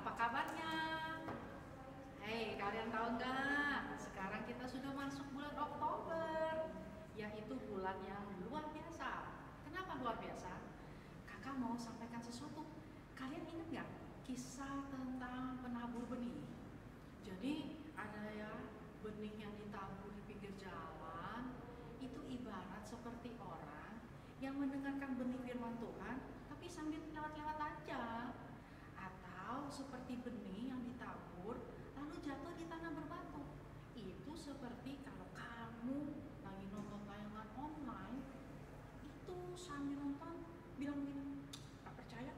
apa kabarnya? Hei, kalian tahu nggak? Sekarang kita sudah masuk bulan Oktober, yaitu bulan yang luar biasa. Kenapa luar biasa? Kakak mau sampaikan sesuatu. Kalian ingat nggak kisah tentang penabur benih? Jadi ada ya benih yang ditabur di pinggir jalan. Itu ibarat seperti orang yang mendengarkan benih firman Tuhan, tapi sambil lewat-lewat aja. Atau seperti benih yang ditabur lalu jatuh di tanah berbatu. Itu seperti kalau kamu lagi nonton tayangan online, itu sambil nonton bilang gini, gak percaya,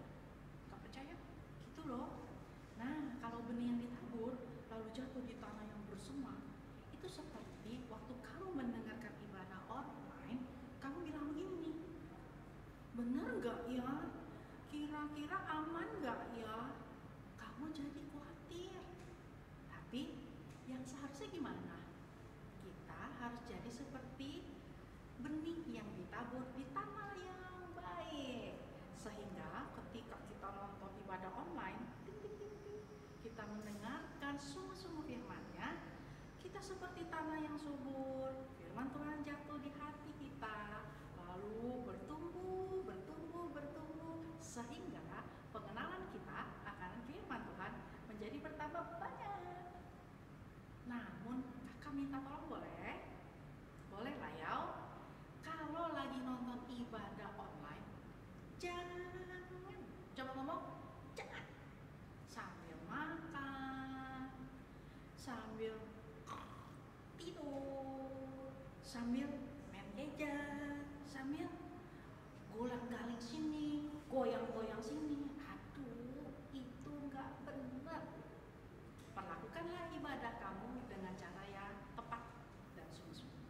gitu loh. Nah, kalau benih yang ditabur lalu jatuh di tanah yang bersemak, itu seperti waktu kamu mendengarkan ibadah online, kamu bilang begini, bener gak ya? Kira-kira aman gak ya? Kamu jadi khawatir. Tapi yang seharusnya gimana? Kita harus jadi seperti benih yang ditabur di tanah yang baik. Sehingga ketika kita nonton ibadah online, kita mendengarkan sungguh-sungguh firman-Nya, kita seperti tanah yang subur. Firman Tuhan jatuh di hati kita, lalu bertumbuh, sehingga pengenalan kita akan firman Tuhan menjadi bertambah banyak. Namun kakak minta tolong boleh? Boleh lah ya. Kalau lagi nonton ibadah online, jangan, coba ngomong, jangan sambil makan, sambil tidur, sambil main gadget, sambil golang-galing sini, goyang-goyang sini. Aduh, itu nggak benar. Perlakukanlah ibadah kamu dengan cara yang tepat dan sungguh-sungguh.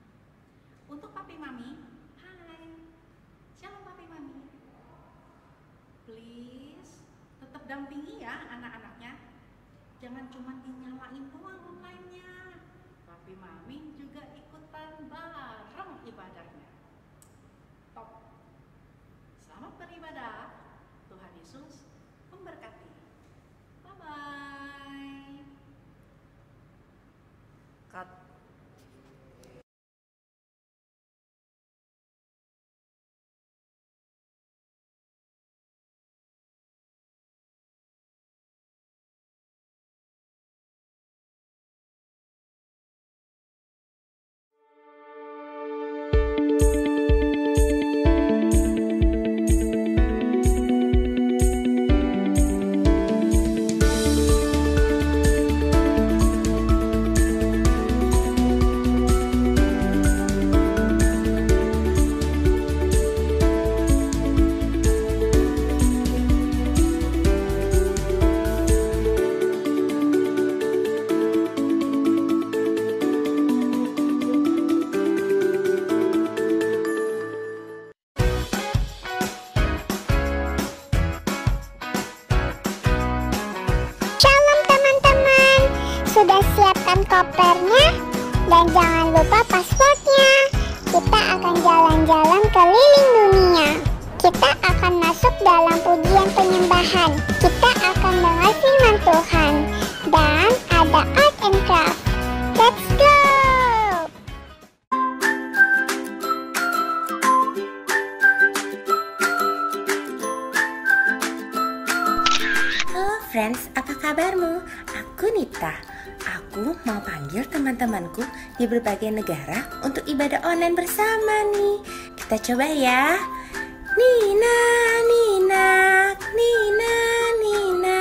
Untuk papi mami, hai, shalom papi mami. Please, tetap dampingi ya anak-anaknya. Jangan cuma dinyalain doang online-nya. Papi mami juga ikutan bareng ibadahnya. Top. Selamat beribadah. Tuhan Yesus memberkati. Bye-bye. Cut. Sudah siapkan kopernya dan jangan lupa passwordnya. Kita akan jalan-jalan keliling dunia. Kita akan masuk dalam pujian penyembahan. Kita akan dengar firman Tuhan dan ada art and craft. Let's go! Halo friends, apa kabarmu? Aku Nita. Aku mau panggil teman-temanku di berbagai negara untuk ibadah online bersama nih. Kita coba ya. Nina, Nina, Nina, Nina.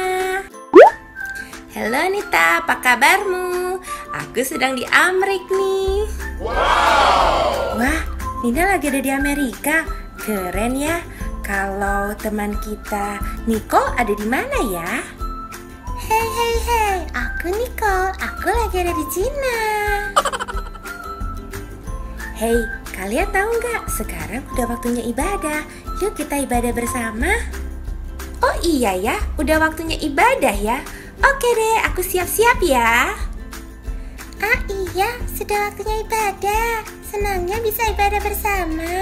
Halo Nita, apa kabarmu? Aku sedang di Amerika nih. Wow. Wah, Nina lagi ada di Amerika. Keren ya. Kalau teman kita Nicole ada di mana ya? Hey, aku Nicole, aku lagi ada di Cina. Hey, kalian tahu nggak? Sekarang udah waktunya ibadah. Yuk kita ibadah bersama. Oh iya ya, udah waktunya ibadah ya. Oke deh, aku siap-siap ya. Ah iya, sudah waktunya ibadah. Senangnya bisa ibadah bersama.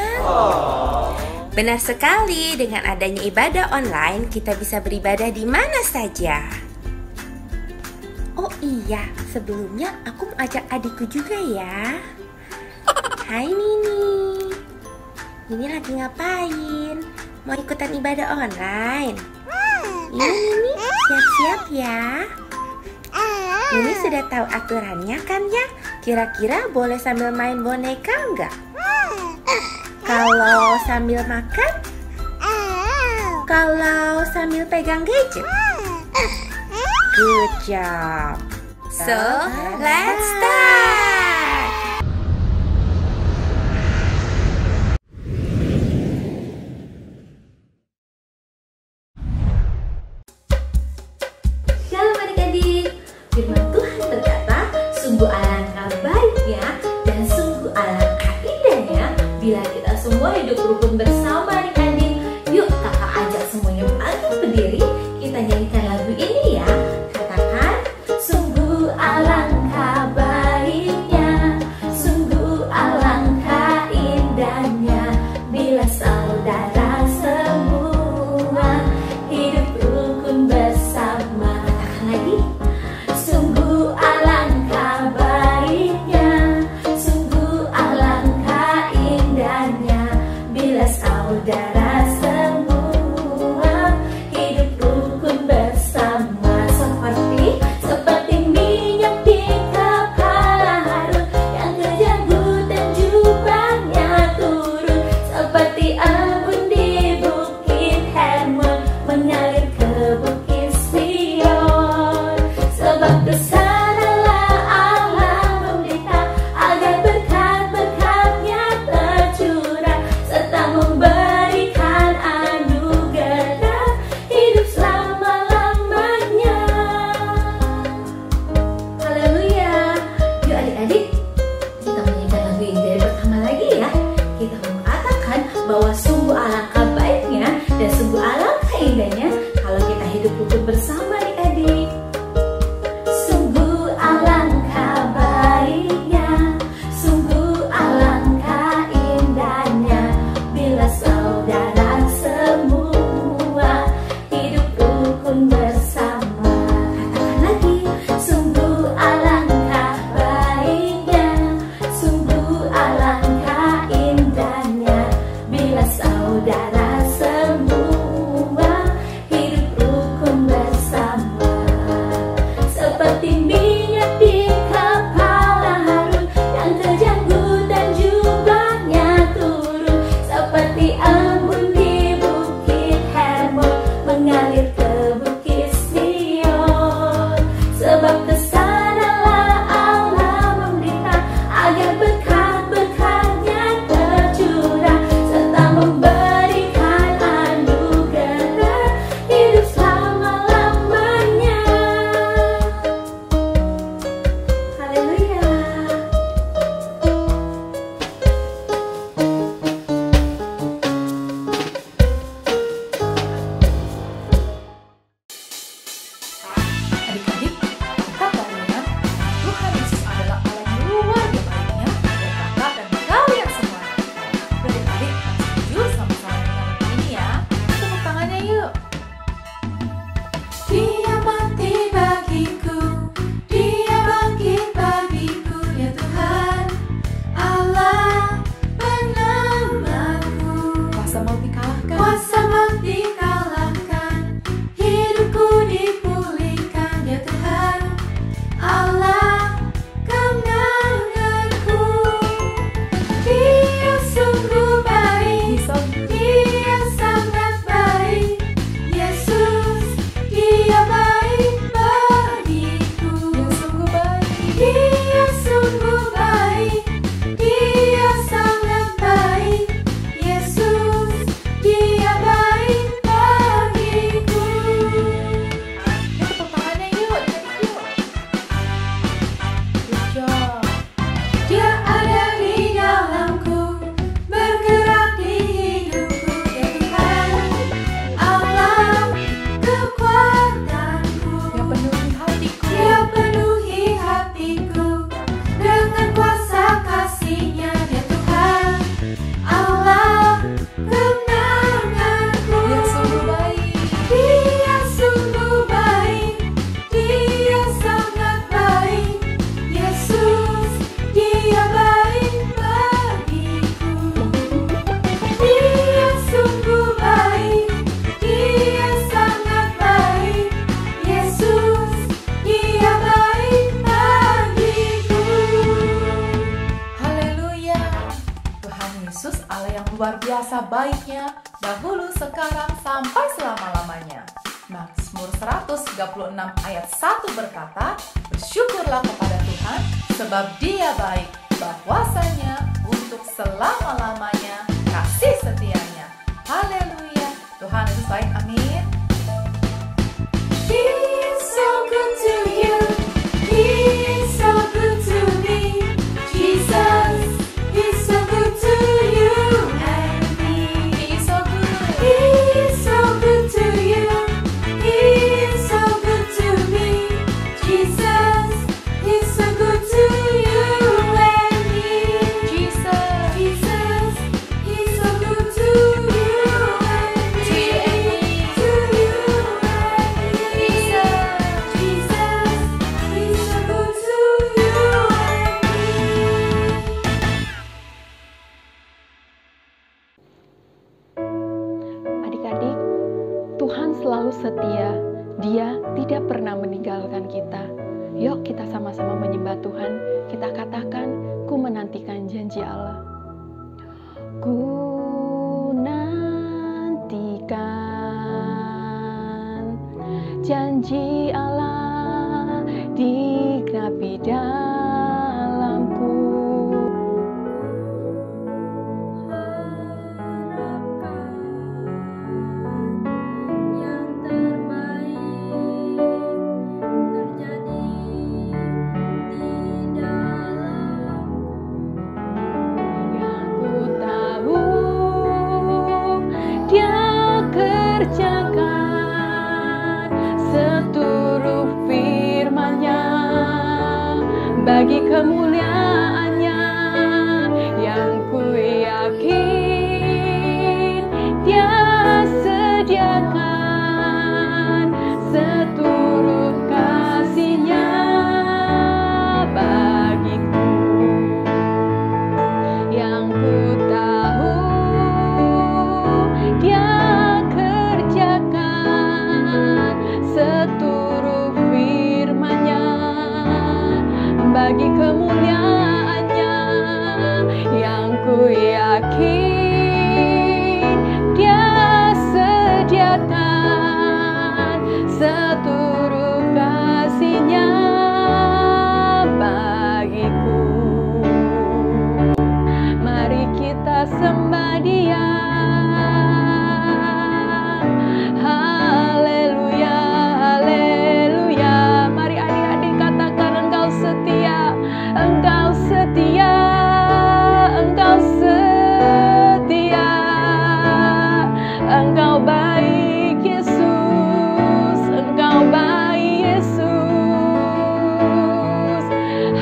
Benar sekali, dengan adanya ibadah online, kita bisa beribadah di mana saja. Iya, sebelumnya aku mau ajak adikku juga ya. Hai Nini. Nini lagi ngapain? Mau ikutan ibadah online? Yuk Nini, siap-siap ya. Nini sudah tahu aturannya kan ya? Kira-kira boleh sambil main boneka enggak? Kalau sambil makan? Kalau sambil pegang gadget? Good job. So, let's start. Shalom adik-adik. Firman Tuhan berkata, sungguh alangkah baiknya dan sungguh alangkah indahnya bila kita semua hidup rukun bersama adik-adik. Yuk kakak ajak semuanya bangkit berdiri, kita nyanyikan lagu ini ya. Katakan, sungguh alangkah baiknya, sungguh alangkah indahnya bila saudara semua hidup rukun bersama. Katakan lagi, sungguh alangkah baiknya, sungguh alangkah indahnya bila saudara semua hidup rukun bersama. sekarang sampai selama-lamanya. Mazmur 136 ayat 1 berkata, bersyukurlah kepada Tuhan sebab Dia baik, bahwasanya untuk selama-lamanya kasih setianya. Haleluya, Tuhan Yesus baik, amin. He's so good to you. He's so good to me. Jesus, He's so good to you and me. He's so good. He's so good to you. He's so good to me. Jesus, He's so good to you and me. Jesus, Jesus, He's so good to you and me. to you and me. To you and me. Jesus, Jesus, He's so good to you and me. Adik-adik, Tuhan selalu setia. Dia tidak pernah meninggalkan kita. Yuk kita sama-sama menyembah Tuhan. Kita katakan, ku menantikan janji Allah. Ku nantikan janji Allah digenapi dalamku. Yang terbaik terjadi di dalamku. Yang ku tahu Dia kerjakan seluruh firman-Nya bagi kemuliaan-Nya. Yang ku yakin Dia sediakan seluruh kasih-Nya bagiku. Yang ku tahu Dia kerjakan seluruh firman-Nya bagi kemuliaan-Nya. Yang ku yakin Dia sediakan seluruh kasih-Nya bagiku. Mari kita sembah Dia. Haleluya, haleluya. Mari adik-adik katakan, Engkau setia, Engkau setia, Engkau setia, Engkau baik Yesus, Engkau baik Yesus.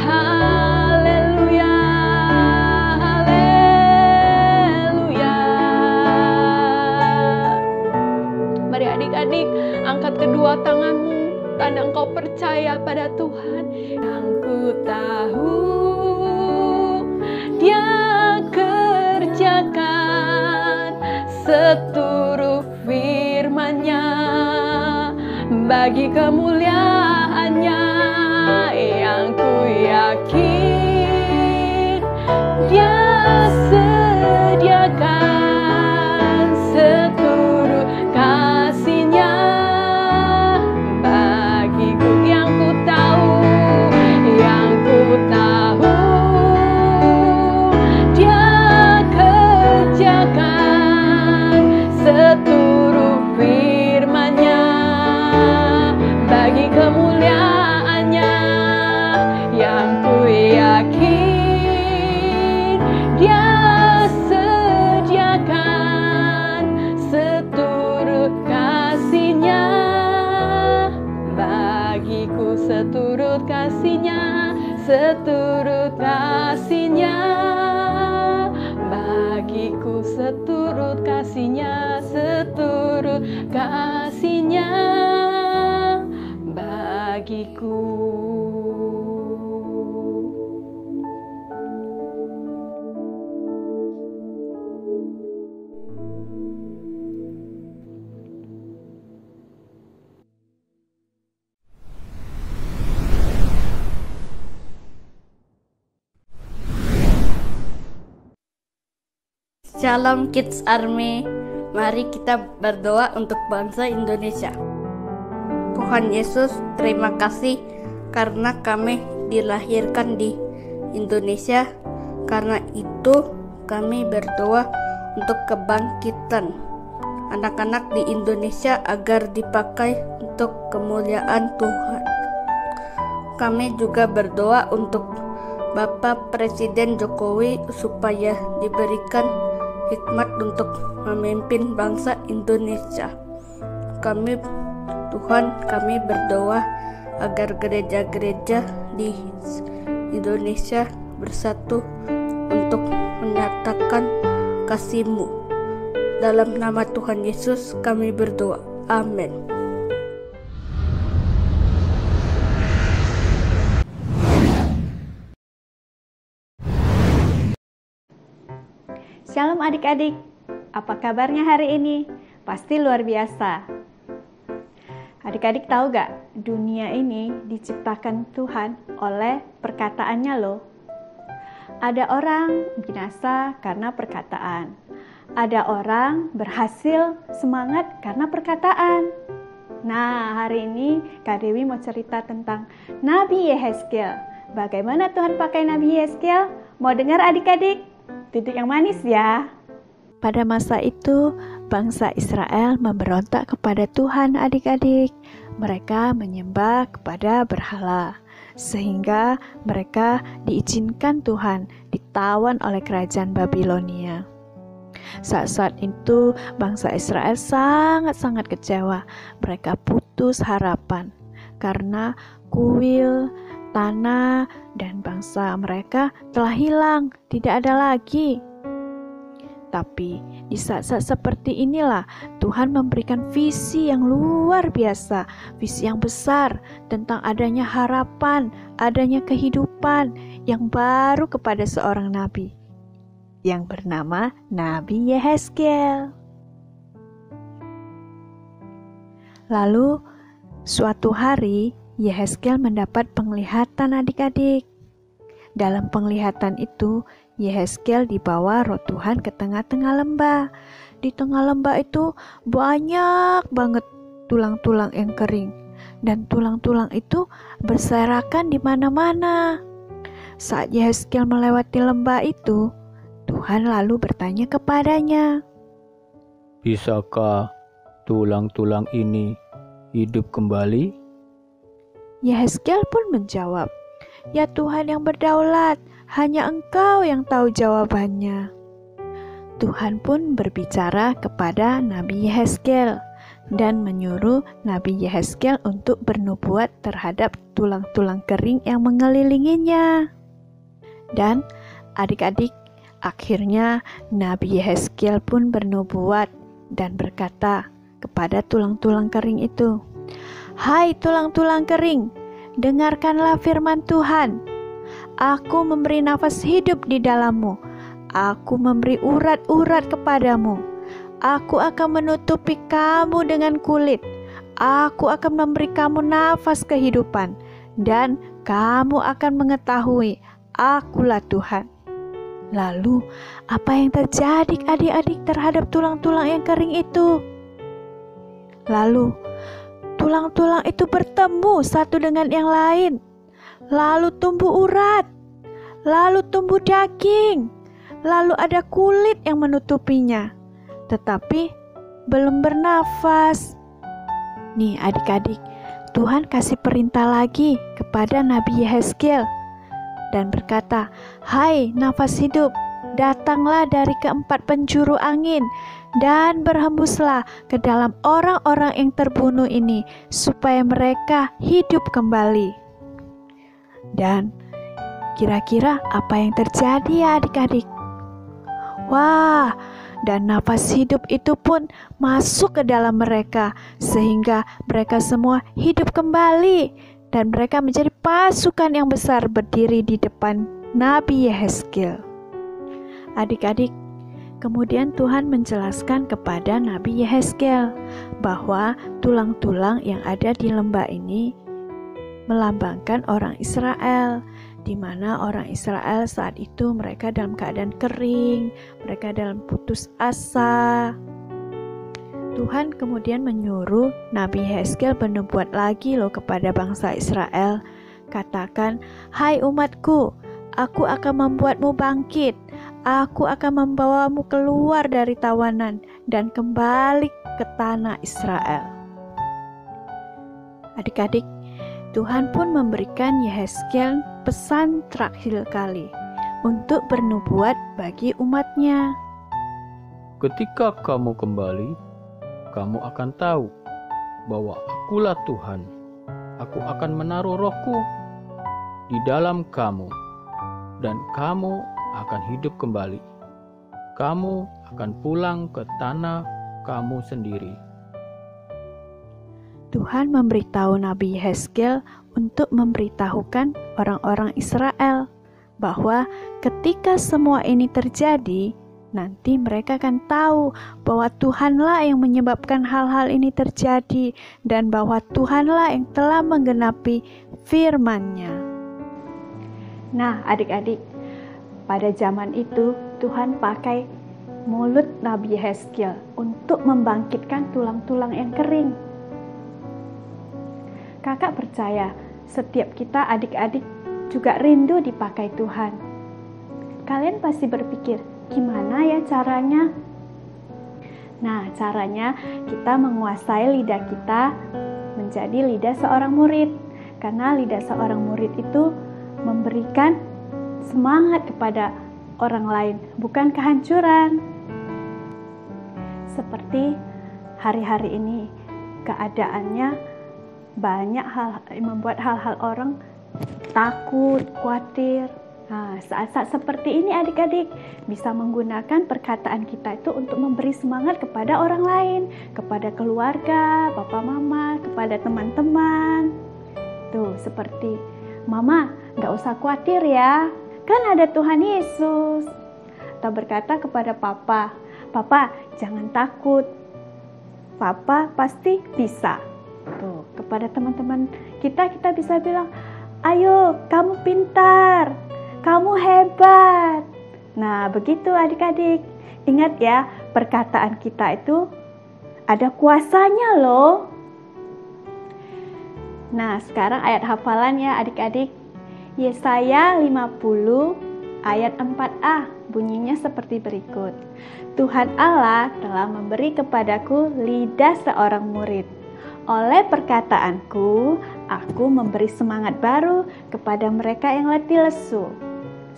Haleluya, haleluya. Mari adik-adik angkat kedua tanganmu, tanda engkau percaya pada Tuhan. Yang ku tahu Dia kerjakan seluruh firman-Nya bagi kemuliaan-Nya. Yang ku yakin Dia sediakan seluruh kasih-Nya bagiku. Yang ku tahu Dia kerjakan seluruh firman-Nya bagi kemuliaan-Nya. Yang ku yakin Dia sediakan seluruh kasih-Nya bagiku. Seturut kasih-Nya, seturut kasih-Nya bagiku. Seturut kasih-Nya, seturut kasih-Nya bagiku. Shalom Kids Army, Mari kita berdoa untuk bangsa Indonesia. Tuhan Yesus, terima kasih karena kami dilahirkan di Indonesia. Karena itu kami berdoa untuk kebangkitan anak-anak di Indonesia agar dipakai untuk kemuliaan Tuhan. Kami juga berdoa untuk Bapak Presiden Jokowi supaya diberikan hikmat untuk memimpin bangsa Indonesia. Kami berdoa agar gereja-gereja di Indonesia bersatu untuk menyatakan kasih-Mu. Dalam nama Tuhan Yesus kami berdoa. Amin. Shalom adik-adik, apa kabarnya hari ini? Pasti luar biasa. Adik-adik tahu gak, dunia ini diciptakan Tuhan oleh perkataannya loh. Ada orang binasa karena perkataan. Ada orang berhasil semangat karena perkataan. Nah, hari ini Kak Dewi mau cerita tentang Nabi Yehezkiel. Bagaimana Tuhan pakai Nabi Yehezkiel? Mau dengar adik-adik? Duduk yang manis ya. Pada masa itu, bangsa Israel memberontak kepada Tuhan adik-adik. Mereka menyembah kepada berhala. Sehingga mereka diizinkan Tuhan ditawan oleh kerajaan Babilonia. Saat-saat itu, bangsa Israel sangat-sangat kecewa. Mereka putus harapan karena kuil, tanah, dan bangsa mereka telah hilang, tidak ada lagi. Tapi di saat-saat seperti inilah Tuhan memberikan visi yang luar biasa, visi yang besar tentang adanya harapan, adanya kehidupan yang baru kepada seorang nabi yang bernama Nabi Yehezkiel. Lalu suatu hari Yehezkiel mendapat penglihatan adik-adik. Dalam penglihatan itu, Yehezkiel dibawa roh Tuhan ke tengah-tengah lembah. Di tengah lembah itu banyak banget tulang-tulang yang kering. Dan tulang-tulang itu berserakan di mana-mana. Saat Yehezkiel melewati lembah itu, Tuhan lalu bertanya kepadanya, "Bisakah tulang-tulang ini hidup kembali?" Yehezkiel pun menjawab, "Ya Tuhan yang berdaulat, hanya Engkau yang tahu jawabannya." Tuhan pun berbicara kepada Nabi Yehezkiel dan menyuruh Nabi Yehezkiel untuk bernubuat terhadap tulang-tulang kering yang mengelilinginya. Dan adik-adik, akhirnya Nabi Yehezkiel pun bernubuat dan berkata kepada tulang-tulang kering itu, "Hai tulang-tulang kering, dengarkanlah firman Tuhan. Aku memberi nafas hidup di dalammu. Aku memberi urat-urat kepadamu. Aku akan menutupi kamu dengan kulit. Aku akan memberi kamu nafas kehidupan. Dan kamu akan mengetahui Akulah Tuhan." Lalu, apa yang terjadi adik-adik terhadap tulang-tulang yang kering itu? Lalu, tulang-tulang itu bertemu satu dengan yang lain. Lalu tumbuh urat. Lalu tumbuh daging. Lalu ada kulit yang menutupinya. Tetapi belum bernafas. Nih adik-adik, Tuhan kasih perintah lagi kepada Nabi Yehezkiel dan berkata, "Hai nafas hidup, datanglah dari keempat penjuru angin dan berhembuslah ke dalam orang-orang yang terbunuh ini supaya mereka hidup kembali." Dan kira-kira apa yang terjadi ya adik-adik? Wah, dan nafas hidup itu pun masuk ke dalam mereka sehingga mereka semua hidup kembali dan mereka menjadi pasukan yang besar berdiri di depan Nabi Yehezkiel. Adik-adik, kemudian Tuhan menjelaskan kepada Nabi Yehezkiel bahwa tulang-tulang yang ada di lembah ini melambangkan orang Israel, di mana orang Israel saat itu mereka dalam keadaan kering, mereka dalam putus asa. Tuhan kemudian menyuruh Nabi Yehezkiel bernubuat lagi loh kepada bangsa Israel. Katakan, "Hai umatku, aku akan membuatmu bangkit. Aku akan membawamu keluar dari tawanan dan kembali ke tanah Israel." Adik-adik, Tuhan pun memberikan Yehezkiel pesan terakhir kali untuk bernubuat bagi umatnya. Ketika kamu kembali, kamu akan tahu bahwa Akulah Tuhan. Aku akan menaruh Rohku di dalam kamu, dan kamu akan hidup kembali. Kamu akan pulang ke tanah kamu sendiri. Tuhan memberitahu Nabi Yehezkiel untuk memberitahukan orang-orang Israel bahwa ketika semua ini terjadi, nanti mereka akan tahu bahwa Tuhanlah yang menyebabkan hal-hal ini terjadi dan bahwa Tuhanlah yang telah menggenapi firman-Nya. Nah, adik-adik, pada zaman itu Tuhan pakai mulut Nabi Yehezkiel untuk membangkitkan tulang-tulang yang kering. Kakak percaya setiap kita adik-adik juga rindu dipakai Tuhan. Kalian pasti berpikir, gimana ya caranya? Nah, caranya kita menguasai lidah kita menjadi lidah seorang murid. Karena lidah seorang murid itu memberikan semangat kepada orang lain, bukan kehancuran. Seperti hari-hari ini, keadaannya banyak hal membuat hal-hal orang takut, khawatir. Nah, saat-saat seperti ini adik-adik bisa menggunakan perkataan kita itu untuk memberi semangat kepada orang lain, kepada keluarga, papa mama, kepada teman-teman. Tuh, seperti, "Mama, gak usah khawatir ya, kan ada Tuhan Yesus." Atau berkata kepada papa, "Papa, jangan takut, papa pasti bisa." Tuh, kepada teman-teman kita bisa bilang, "Ayo, kamu pintar, kamu hebat." Nah, begitu adik-adik. Ingat ya, perkataan kita itu ada kuasanya loh. Nah, sekarang ayat hafalan ya adik-adik. Yesaya 50 ayat 4a bunyinya seperti berikut. Tuhan Allah telah memberi kepadaku lidah seorang murid. Oleh perkataanku, aku memberi semangat baru kepada mereka yang letih lesu.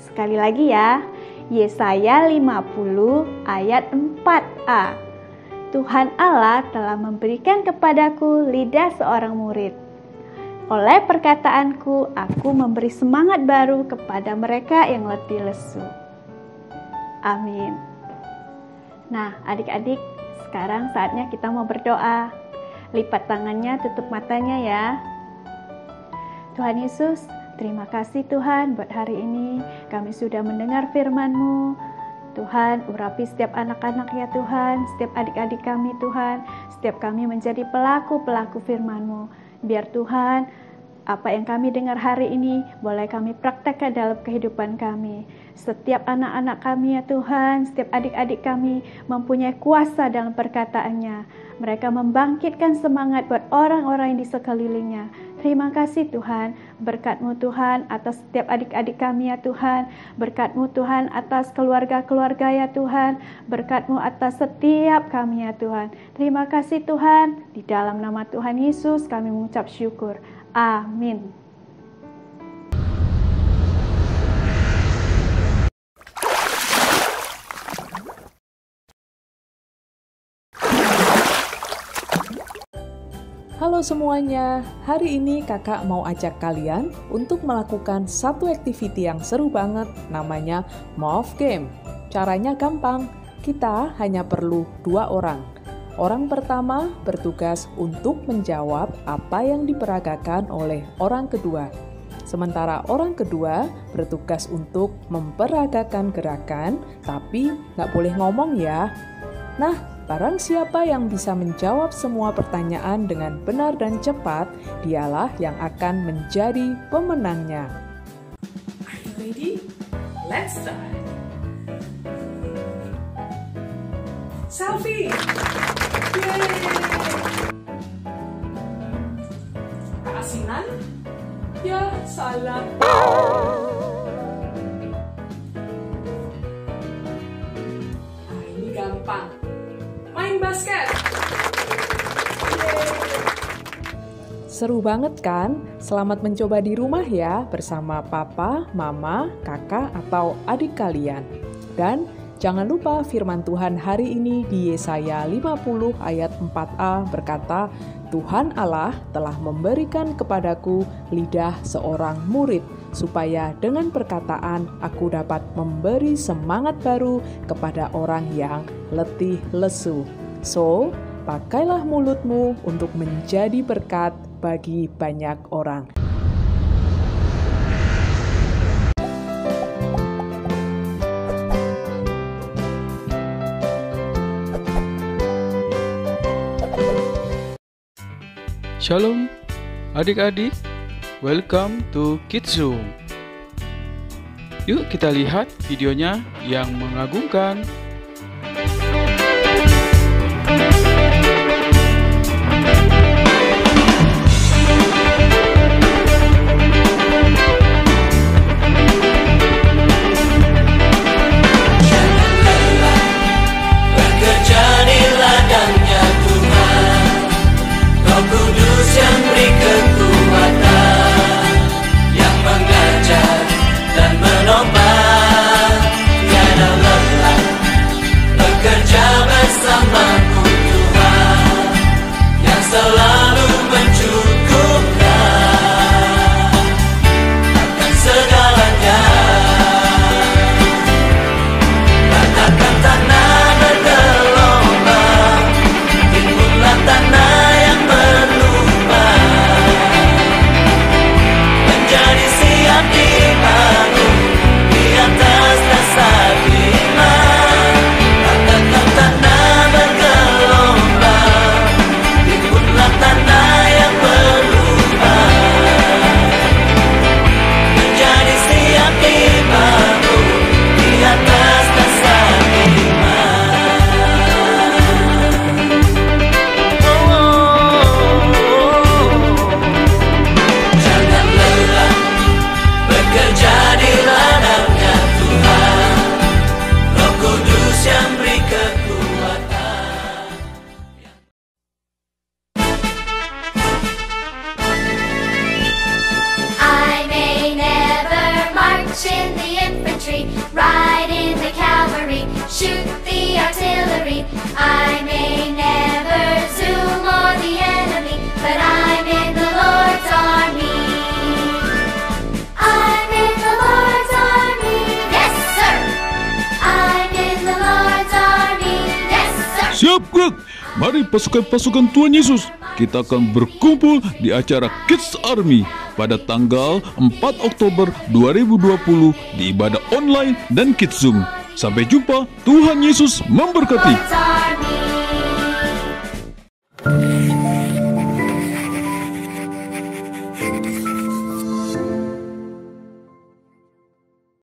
Sekali lagi ya, Yesaya 50 ayat 4a. Tuhan Allah telah memberikan kepadaku lidah seorang murid. Oleh perkataanku, aku memberi semangat baru kepada mereka yang letih lesu. Amin. Nah, adik-adik, sekarang saatnya kita mau berdoa. Lipat tangannya, tutup matanya ya. Tuhan Yesus, terima kasih Tuhan buat hari ini. Kami sudah mendengar firman-Mu. Tuhan, urapi setiap anak-anak ya Tuhan, setiap adik-adik kami Tuhan, setiap kami menjadi pelaku-pelaku firman-Mu. Biar Tuhan, apa yang kami dengar hari ini boleh kami praktekkan dalam kehidupan kami. Setiap anak-anak kami ya Tuhan, setiap adik-adik kami mempunyai kuasa dalam perkataannya. Mereka membangkitkan semangat buat orang-orang yang di sekelilingnya. Terima kasih Tuhan, berkat-Mu Tuhan atas setiap adik-adik kami ya Tuhan. Berkat-Mu Tuhan atas keluarga-keluarga ya Tuhan. Berkat-Mu atas setiap kami ya Tuhan. Terima kasih Tuhan, di dalam nama Tuhan Yesus kami mengucap syukur. Amin. Halo semuanya, hari ini kakak mau ajak kalian untuk melakukan satu activity yang seru banget, namanya Mouth Game. Caranya gampang, kita hanya perlu 2 orang. Orang pertama bertugas untuk menjawab apa yang diperagakan oleh orang kedua. Sementara orang kedua bertugas untuk memperagakan gerakan, tapi nggak boleh ngomong ya. Nah, barang siapa yang bisa menjawab semua pertanyaan dengan benar dan cepat, dialah yang akan menjadi pemenangnya. Are you ready? Let's start. Selfie. Keasinan? Ya, salah. Nah, ini gampang. Main basket. Seru banget kan? Selamat mencoba di rumah ya bersama papa, mama, kakak, atau adik kalian. Dan jangan lupa firman Tuhan hari ini di Yesaya 50 ayat 4a berkata, Tuhan Allah telah memberikan kepadaku lidah seorang murid, supaya dengan perkataan aku dapat memberi semangat baru kepada orang yang letih lesu. So, pakailah mulutmu untuk menjadi berkat bagi banyak orang. Shalom adik-adik, welcome to Kids Zoom. Yuk kita lihat videonya yang mengagumkan. in the infantry, ride in the cavalry, shoot the artillery. I may never zoom on the enemy, but I'm in the Lord's army. I'm in the Lord's army, yes sir. I'm in the Lord's army, yes sir. Siap, Greg. Mari pasukan-pasukan Tuhan Yesus, kita akan berkumpul di acara Kids Army pada tanggal 4 Oktober 2020 di ibadah online dan Kids Zoom. Sampai jumpa, Tuhan Yesus memberkati.